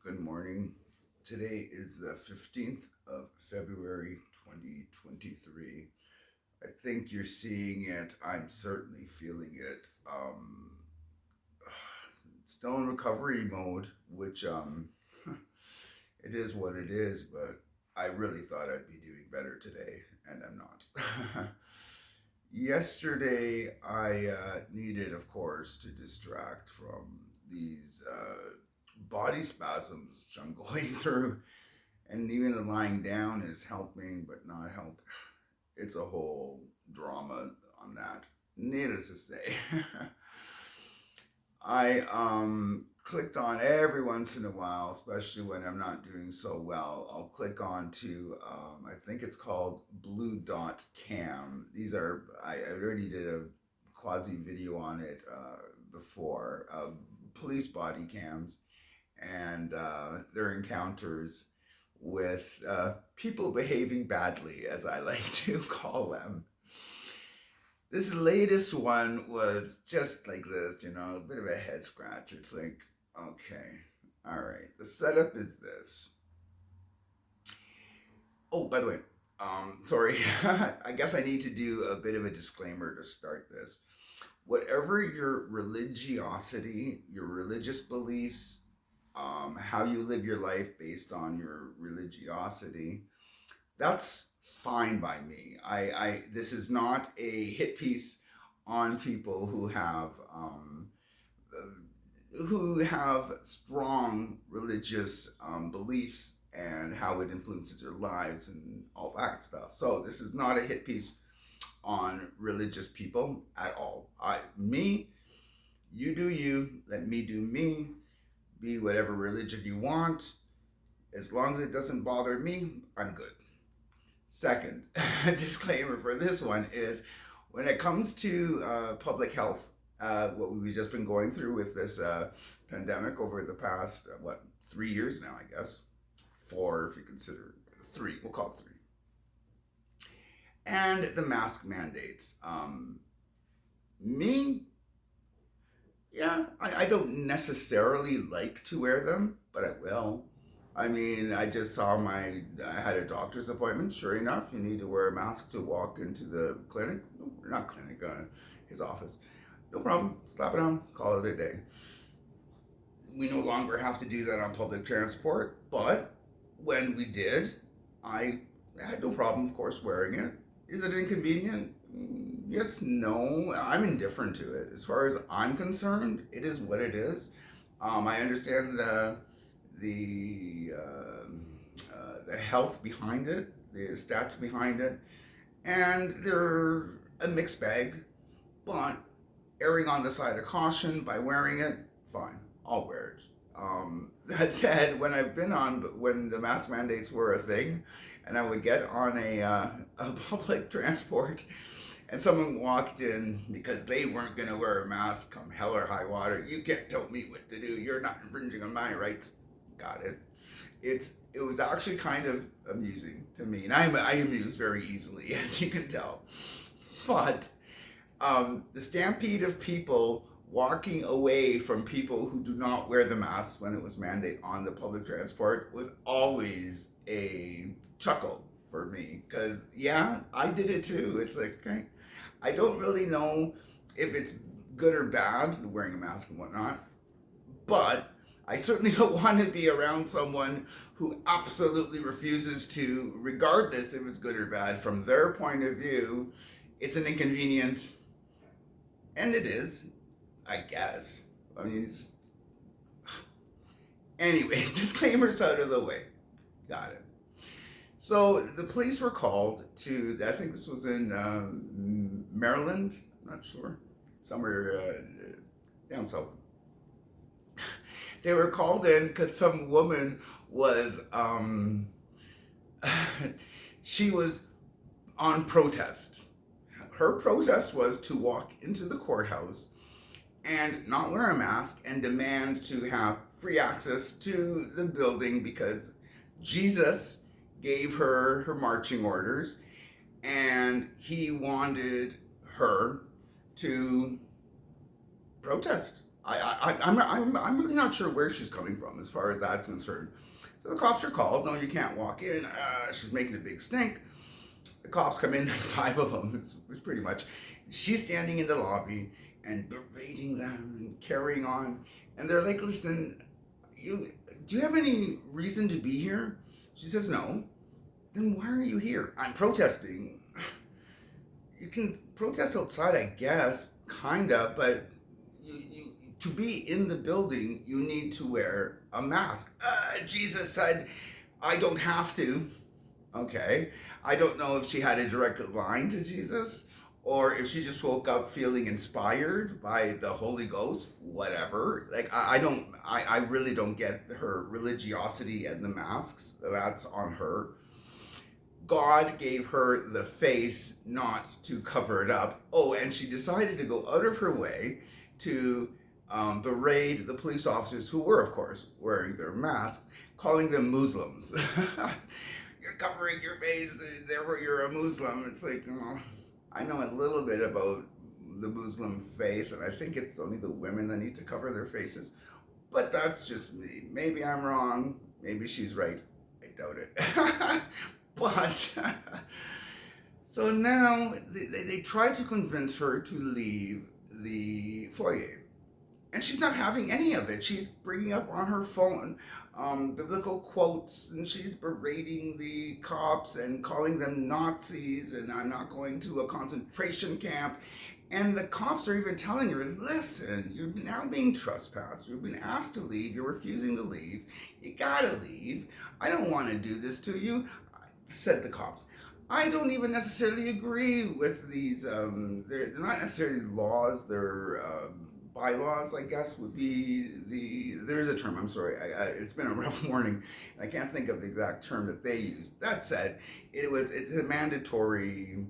Good morning. Today is the 15th of February 2023. I think you're seeing it. I'm certainly feeling it. Still in recovery mode, which it is what it is, but I really thought I'd be doing better today, and I'm not. Yesterday, I needed, of course, to distract from these body spasms which I'm going through, and even the lying down is helping, but not help. It's a whole drama on that. Needless to say, I clicked on every once in a while, especially when I'm not doing so well. I'll click on to I think it's called Blue Dot Cam. These are I already did a quasi video on it before. Police body cams and their encounters with people behaving badly, as I like to call them. This latest one was just like this, a bit of a head scratcher. It's like, okay, all right. The setup is this. Oh, by the way, sorry. I guess I need to do a bit of a disclaimer to start this. Whatever your religiosity, your religious beliefs, how you live your life based on your religiosity, that's fine by me. This is not a hit piece on people who have strong religious beliefs and how it influences their lives and all that stuff. So this is not a hit piece on religious people at all. You do you, let me do me, be whatever religion you want. As long as it doesn't bother me, I'm good. Second, disclaimer for this one is when it comes to public health, what we've just been going through with this pandemic over the past, 3 years now, I guess. 4, if you consider 3, we'll call it 3. And the mask mandates. Me, yeah, I don't necessarily like to wear them, but I will. I mean, I had a doctor's appointment. Sure enough, you need to wear a mask to walk into the clinic. No, not clinic, his office. No problem. Slap it on, call it a day. We no longer have to do that on public transport, but when we did, I had no problem, of course, wearing it. Is it inconvenient? Yes, no. I'm indifferent to it. As far as I'm concerned, it is what it is. I understand the the health behind it, the stats behind it, and they're a mixed bag. But erring on the side of caution by wearing it, fine, I'll wear it. That said, when the mask mandates were a thing, and I would get on a public transport, and someone walked in because they weren't going to wear a mask, come hell or high water. You can't tell me what to do. You're not infringing on my rights. Got it. It was actually kind of amusing to me, and I amuse very easily, as you can tell. But the stampede of people walking away from people who do not wear the masks when it was mandate on the public transport was always a chuckle for me, because yeah, I did it too. It's like, okay, I don't really know if it's good or bad wearing a mask and whatnot, but I certainly don't want to be around someone who absolutely refuses to, regardless if it's good or bad, from their point of view, it's an inconvenient, and it is, I guess. I mean, anyway, disclaimers out of the way. Got it. So the police were called to, I think this was in Maryland, I'm not sure, somewhere down south. They were called in because some woman was, she was on protest. Her protest was to walk into the courthouse and not wear a mask and demand to have free access to the building because Jesus gave her marching orders and he wanted her to protest. I'm really not sure where she's coming from as far as that's concerned. So the cops are called. No, you can't walk in. She's making a big stink. The cops come in, like five of them. It's pretty much. She's standing in the lobby and berating them and carrying on. And they're like, listen, do you have any reason to be here? She says, no. Then why are you here? I'm protesting. You can protest outside, I guess, kinda, but you to be in the building, you need to wear a mask. Jesus said, I don't have to. Okay. I don't know if she had a direct line to Jesus or if she just woke up feeling inspired by the Holy Ghost, whatever. Like, I really don't get her religiosity and the masks. That's on her. God gave her the face not to cover it up. Oh, and she decided to go out of her way to berate the police officers who were, of course, wearing their masks, calling them Muslims. You're covering your face, therefore you're a Muslim. It's like, oh, I know a little bit about the Muslim faith, and I think it's only the women that need to cover their faces. But that's just me. Maybe I'm wrong. Maybe she's right. I doubt it. But so now they try to convince her to leave the foyer. And she's not having any of it. She's bringing up on her phone biblical quotes, and she's berating the cops and calling them Nazis, and I'm not going to a concentration camp. And the cops are even telling her, listen, you're now being trespassed. You've been asked to leave. You're refusing to leave. You gotta leave. I don't want to do this to you, said the cops. I don't even necessarily agree with these. They're not necessarily laws. They're bylaws, I guess, would be there is a term, I'm sorry, it's been a rough morning, I can't think of the exact term that they used. That said, it's a mandatory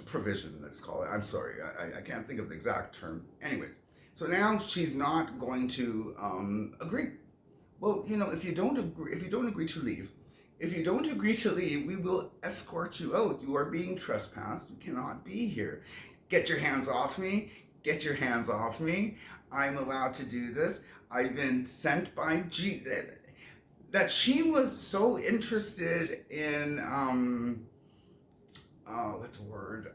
provision, let's call it. I'm sorry, I can't think of the exact term. Anyways, so now she's not going to agree. Well, if you don't agree to leave, we will escort you out. You are being trespassed. You cannot be here. Get your hands off me. Get your hands off me. I'm allowed to do this. I've been sent by Jesus. That she was so interested in, what's the word?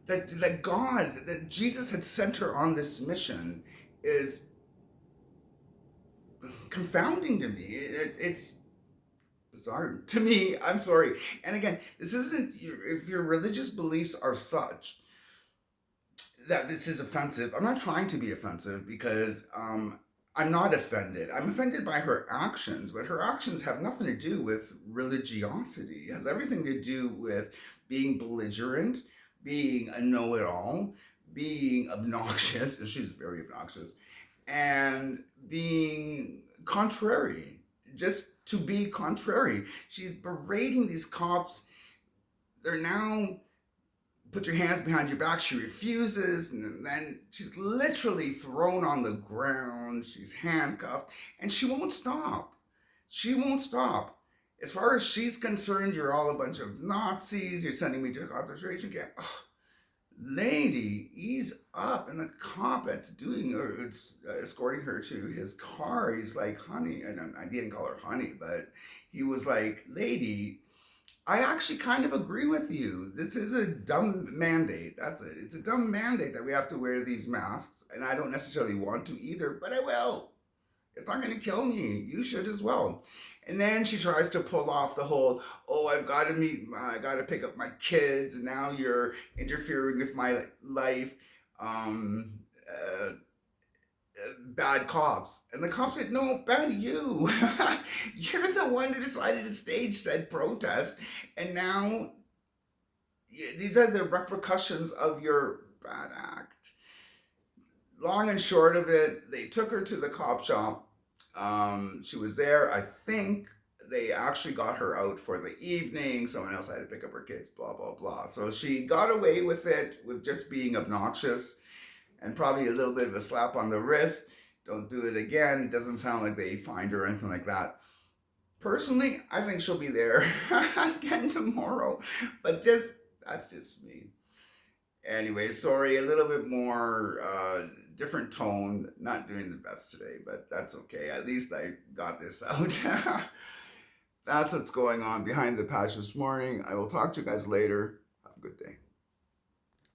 That Jesus had sent her on this mission is confounding to me. It's bizarre to me. I'm sorry. And again, this isn't, if your religious beliefs are such that this is offensive, I'm not trying to be offensive because I'm not offended. I'm offended by her actions, but her actions have nothing to do with religiosity. It has everything to do with being belligerent, being a know-it-all, being obnoxious, and she's very obnoxious, and being contrary, just to be contrary. She's berating these cops. They're now, put your hands behind your back. She refuses, and then she's literally thrown on the ground. She's handcuffed, and she won't stop. She won't stop. As far as she's concerned, you're all a bunch of Nazis. You're sending me to a concentration camp. Oh, lady, ease up. And the cop that's it's escorting her to his car, he's like, honey, and I didn't call her honey, but he was like, lady, I actually kind of agree with you. This is a dumb mandate. That's it. It's a dumb mandate that we have to wear these masks, and I don't necessarily want to either, but I will. It's not going to kill me. You should as well. And then she tries to pull off the whole, oh, I got to pick up my kids, and now you're interfering with my life. Bad cops. And the cops said, no, bad you. You're the one who decided to stage said protest. And now these are the repercussions of your bad act. Long and short of it, they took her to the cop shop. She was there. I think they actually got her out for the evening. Someone else had to pick up her kids, blah, blah, blah. So she got away with it, with just being obnoxious and probably a little bit of a slap on the wrist. Don't do it again. It doesn't sound like they fined her or anything like that. Personally, I think she'll be there again tomorrow. But that's just me. Anyway, sorry, a little bit more different tone. Not doing the best today, but that's okay. At least I got this out. That's what's going on behind the patch this morning. I will talk to you guys later. Have a good day.